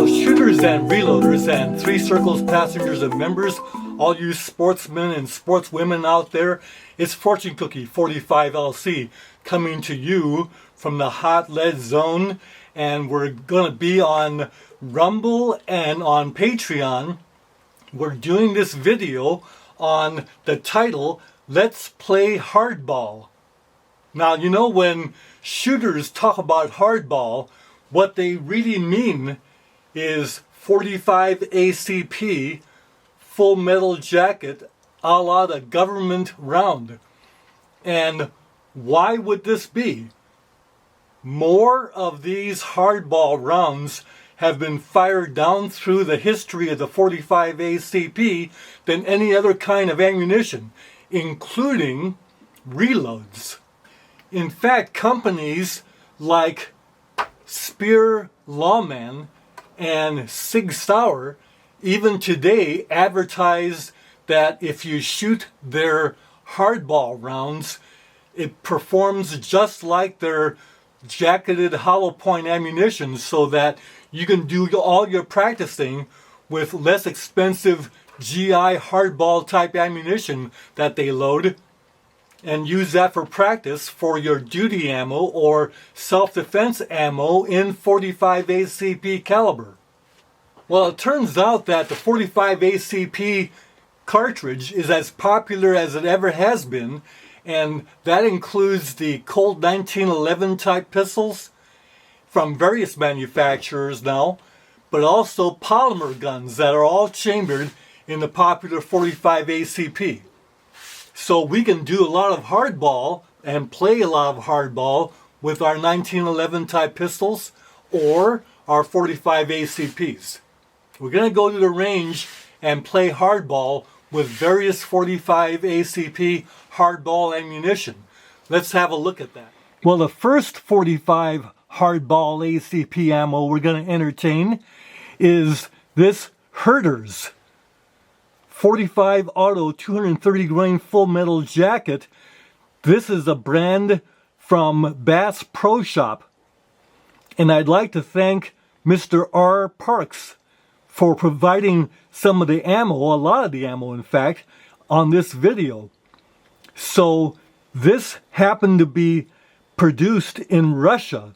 Now, shooters and reloaders and Three Circles passengers and members, all you sportsmen and sportswomen out there, it's Fortune Cookie 45 LC coming to you from the hot lead zone, and we're going to be on Rumble and on Patreon. We're doing this video on the title, Let's Play Hardball. Now, you know, when shooters talk about hardball, what they really mean is 45 ACP full metal jacket a la the government round. And why would this be? More of these hardball rounds have been fired down through the history of the 45 ACP than any other kind of ammunition, including reloads. In fact, companies like Speer Lawman and Sig Sauer even today advertise that if you shoot their hardball rounds, it performs just like their jacketed hollow point ammunition, so that you can do all your practicing with less expensive GI hardball type ammunition that they load, and use that for practice for your duty ammo or self-defense ammo in 45 ACP caliber. Well, it turns out that the 45 ACP cartridge is as popular as it ever has been, and that includes the Colt 1911 type pistols from various manufacturers now, but also polymer guns that are all chambered in the popular 45 ACP. So we can do a lot of hardball and play a lot of hardball with our 1911 type pistols or our 45 ACPs. We're going to go to the range and play hardball with various 45 ACP hardball ammunition. Let's have a look at that. Well, the first 45 hardball ACP ammo we're going to entertain is this Herder's 45 Auto 230 grain full metal jacket. This is a brand from Bass Pro Shop, and I'd like to thank Mr. R. Parks for providing some of the ammo, a lot of the ammo in fact, on this video. So this happened to be produced in Russia,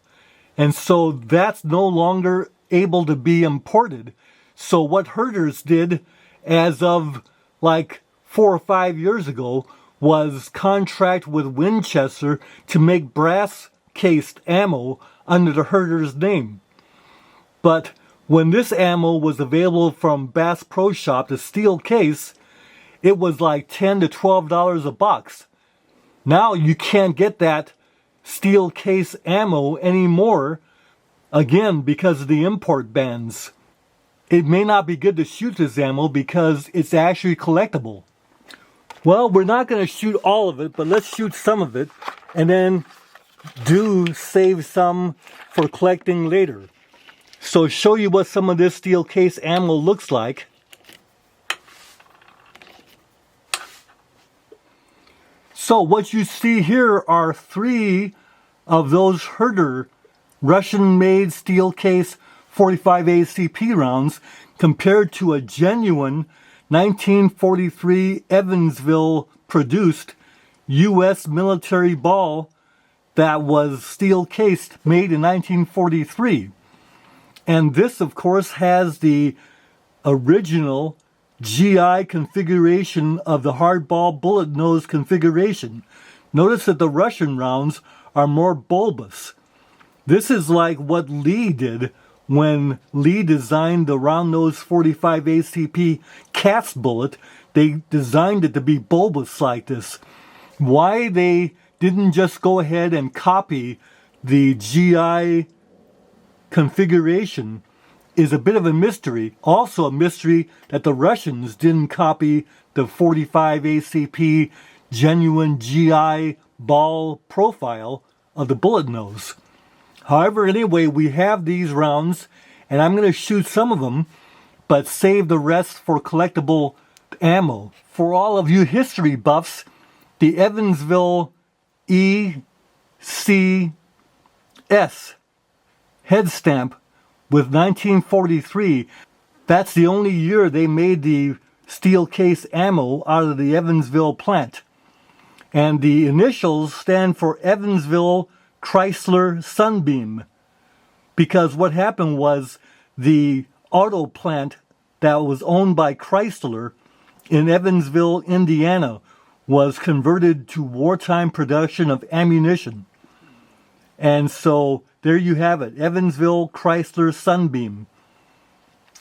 and so that's no longer able to be imported. So what Herder's did as of like 4 or 5 years ago was contract with Winchester to make brass cased ammo under the Herder's name. But when this ammo was available from Bass Pro Shop, the steel case, it was like $10 to $12 a box. Now you can't get that steel case ammo anymore, again because of the import bans. It may not be good to shoot this ammo because it's actually collectible. Well, we're not going to shoot all of it, but let's shoot some of it and then save some for collecting later. So show you what some of this steel case ammo looks like. So what you see here are 3 of those Herder Russian-made steel case 45 ACP rounds compared to a genuine 1943 Evansville produced U.S. military ball that was steel cased, made in 1943. And this, of course, has the original GI configuration of the hardball bullet nose configuration. Notice that the Russian rounds are more bulbous. This is like what Lee did when Lee designed the round nose 45 ACP cast bullet. They designed it to be bulbous like this. Why they didn't just go ahead and copy the GI configuration is a bit of a mystery. Also a mystery that the Russians didn't copy the 45 ACP genuine GI ball profile of the bullet nose. However, anyway, we have these rounds, and I'm going to shoot some of them, but save the rest for collectible ammo. For all of you history buffs, the Evansville ECS head stamp with 1943. That's the only year they made the steel case ammo out of the Evansville plant. And the initials stand for Evansville Chrysler Sunbeam, because what happened was the auto plant that was owned by Chrysler in Evansville, Indiana, was converted to wartime production of ammunition. And so there you have it, Evansville Chrysler Sunbeam.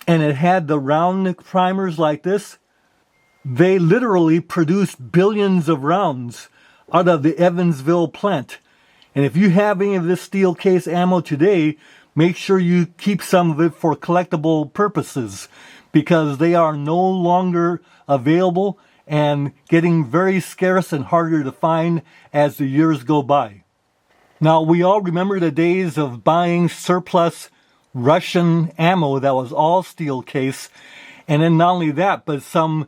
And it had the round primers like this. They literally produced billions of rounds out of the Evansville plant. And if you have any of this steel case ammo today, make sure you keep some of it for collectible purposes, because they are no longer available and getting very scarce and harder to find as the years go by. Now, we all remember the days of buying surplus Russian ammo that was all steel case, and then not only that, but some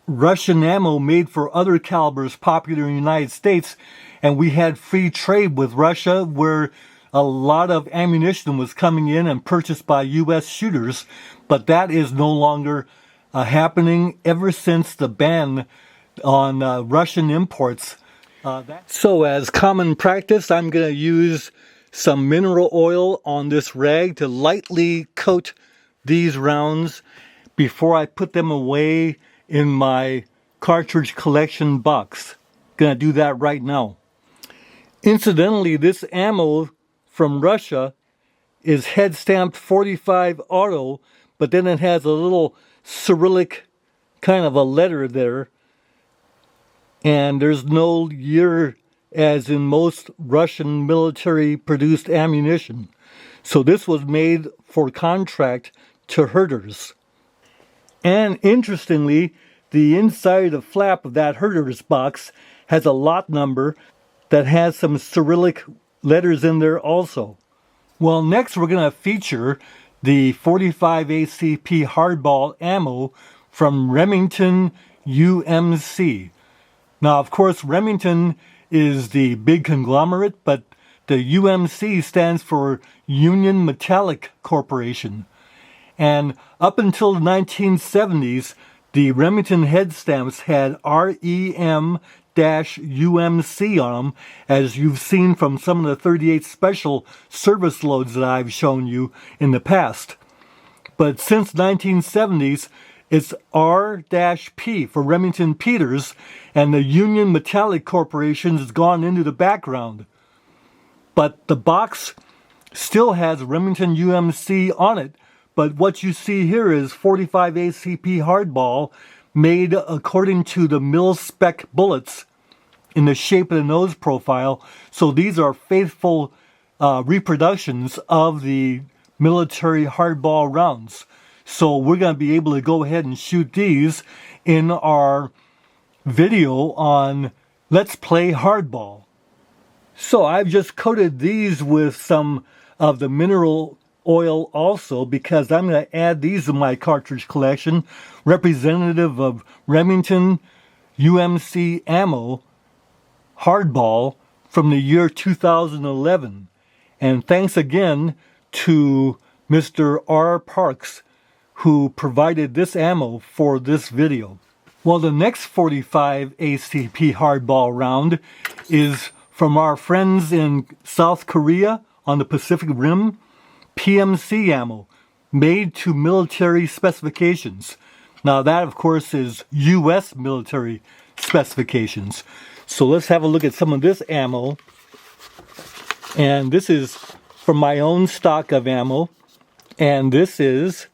Russian ammo made for other calibers popular in the United States, and we had free trade with Russia where a lot of ammunition was coming in and purchased by U.S. shooters, but that is no longer happening ever since the ban on Russian imports. So as common practice, I'm going to use some mineral oil on this rag to lightly coat these rounds before I put them away in my cartridge collection box. Gonna do that right now. Incidentally, this ammo from Russia is head stamped 45 auto, but then it has a little Cyrillic kind of a letter there, and there's no year as in most Russian military produced ammunition. So this was made for contract to herders. And interestingly, the inside of the flap of that herder's box has a lot number that has some Cyrillic letters in there also. Well, next we're going to feature the 45 ACP hardball ammo from Remington UMC. Now, of course, Remington is the big conglomerate, but the UMC stands for Union Metallic Corporation. And up until the 1970s, the Remington head stamps had REM-UMC on them, as you've seen from some of the 38 special service loads that I've shown you in the past. But since 1970s, it's R-P for Remington Peters, and the Union Metallic Corporation has gone into the background. But the box still has Remington UMC on it, but what you see here is 45 ACP hardball made according to the mil-spec bullets in the shape of the nose profile. So these are faithful reproductions of the military hardball rounds. So we're going to be able to go ahead and shoot these in our video on Let's Play Hardball. So I've just coated these with some of the mineral oil also, because I'm going to add these to my cartridge collection, representative of Remington UMC ammo hardball from the year 2011. And thanks again to Mr. R. Parks, who provided this ammo for this video. Well, the next 45 ACP hardball round is from our friends in South Korea on the Pacific Rim. PMC ammo, made to military specifications. Now that, of course, is U.S. military specifications. So let's have a look at some of this ammo. And this is from my own stock of ammo. And this is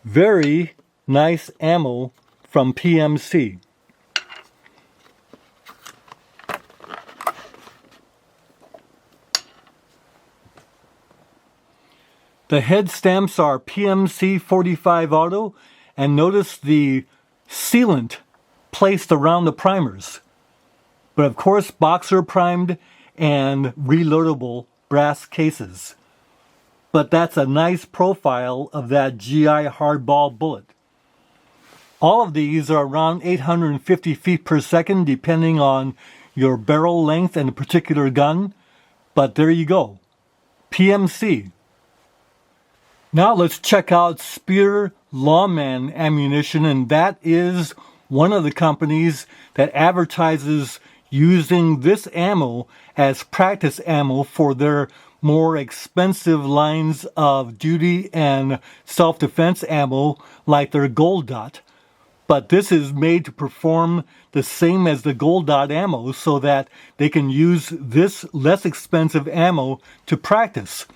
very nice ammo from PMC. The head stamps are PMC 45 auto, and notice the sealant placed around the primers. But of course, boxer primed and reloadable brass cases. But that's a nice profile of that GI hardball bullet. All of these are around 850 feet per second, depending on your barrel length and the particular gun. But there you go. PMC. Now let's check out Speer Lawman ammunition, and that is one of the companies that advertises using this ammo as practice ammo for their more expensive lines of duty and self-defense ammo like their Gold Dot. But this is made to perform the same as the Gold Dot ammo so that they can use this less expensive ammo to practice.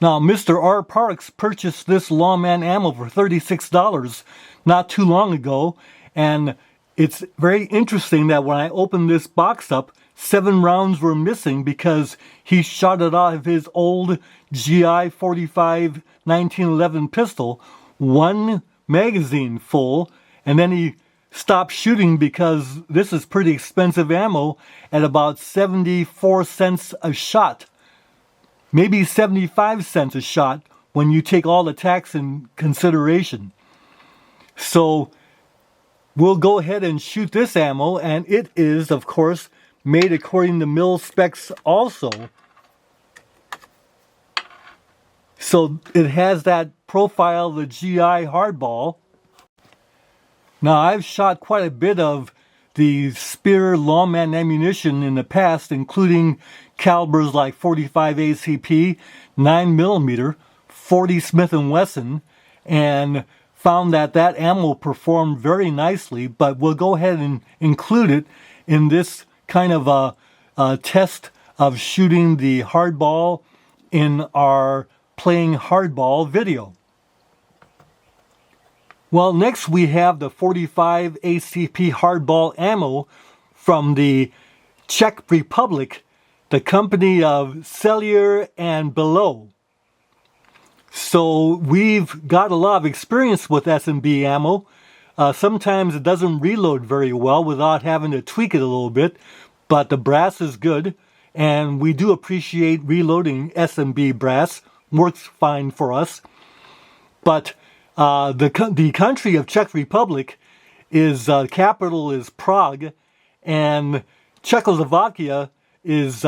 Now, Mr. R. Parks purchased this Lawman ammo for $36 not too long ago, and it's very interesting that when I opened this box up, 7 rounds were missing because he shot it out of his old GI 45 1911 pistol, 1 magazine full, and then he stopped shooting because this is pretty expensive ammo at about 74 cents a shot. Maybe 75 cents a shot when you take all the tax in consideration. So we'll go ahead and shoot this ammo, and it is, of course, made according to mil specs also. So it has that profile of the GI Hardball. Now, I've shot quite a bit of the Speer Lawman ammunition in the past, including calibers like 45 ACP, 9mm, 40 Smith & Wesson, and found that that ammo performed very nicely, but we'll go ahead and include it in this kind of a test of shooting the hardball in our playing hardball video. Well, next we have the 45 ACP hardball ammo from the Czech Republic, the company of Sellier and Bellot. So we've got a lot of experience with S&B ammo. Sometimes it doesn't reload very well without having to tweak it a little bit, but the brass is good, and we do appreciate reloading S&B brass. Works fine for us. But the country of Czech Republic is capital is Prague, and Czechoslovakia is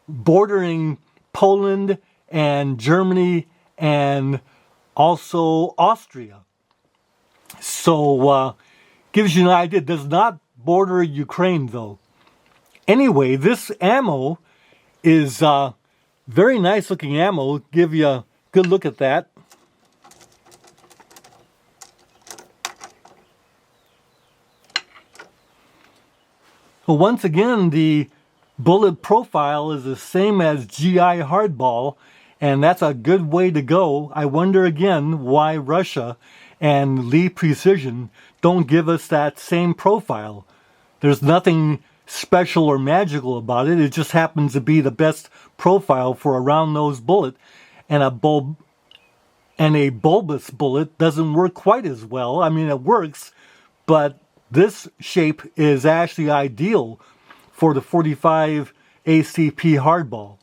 bordering Poland and Germany and also Austria. So gives you an idea. It does not border Ukraine though. Anyway, this ammo is very nice looking ammo. Give you a good look at that. Well, once again, the bullet profile is the same as GI Hardball, and that's a good way to go. I wonder again why Russia and Lee Precision don't give us that same profile. There's nothing special or magical about it. It just happens to be the best profile for a round-nose bullet, and a bulbous bullet doesn't work quite as well. I mean, it works, but this shape is actually ideal for the 45 ACP hardball.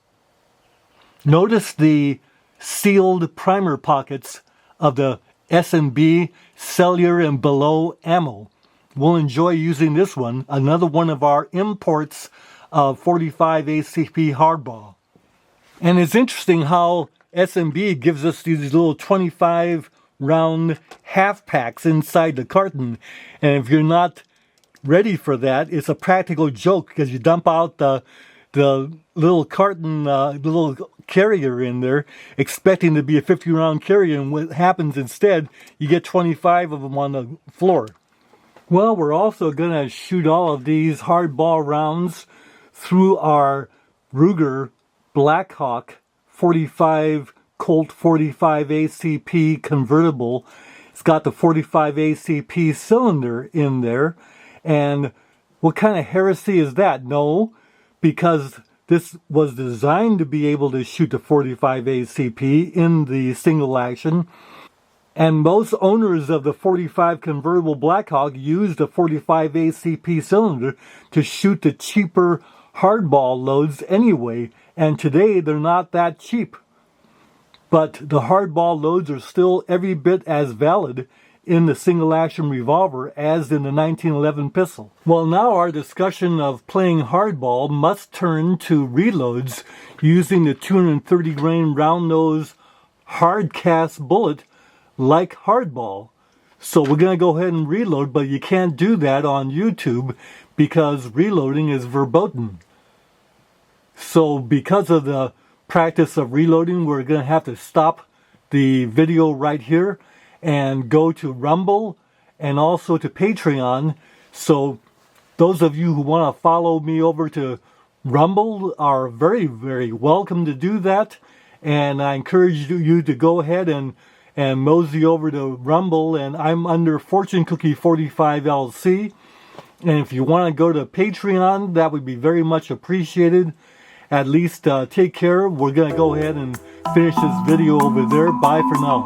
Notice the sealed primer pockets of the S&B, Sellier, and Bellot ammo. We'll enjoy using this one, another one of our imports of 45 ACP hardball. And it's interesting how S&B gives us these little 25 round half packs inside the carton, and if you're not ready for that, it's a practical joke because you dump out the little carton, little carrier in there, expecting to be a 50-round carrier, and what happens instead, you get 25 of them on the floor. Well, we're also going to shoot all of these hardball rounds through our Ruger Blackhawk 45 Colt 45 ACP convertible. It's got the 45 ACP cylinder in there. And what kind of heresy is that? No, because this was designed to be able to shoot the 45 ACP in the single action. And most owners of the 45 convertible Blackhawk use the 45 ACP cylinder to shoot the cheaper hardball loads anyway. And today they're not that cheap. But the hardball loads are still every bit as valid in the single-action revolver as in the 1911 pistol. Well, now our discussion of playing hardball must turn to reloads using the 230 grain round-nose hard cast bullet like Hardball. So we're going to go ahead and reload, but you can't do that on YouTube because reloading is verboten. So because of the practice of reloading, we're going to have to stop the video right here and go to Rumble and also to Patreon. So those of you who want to follow me over to Rumble are very, very welcome to do that. And I encourage you to go ahead and mosey over to Rumble. And I'm under Fortune Cookie 45 LC. And if you want to go to Patreon, that would be very much appreciated. At least take care. We're going to go ahead and finish this video over there. Bye for now.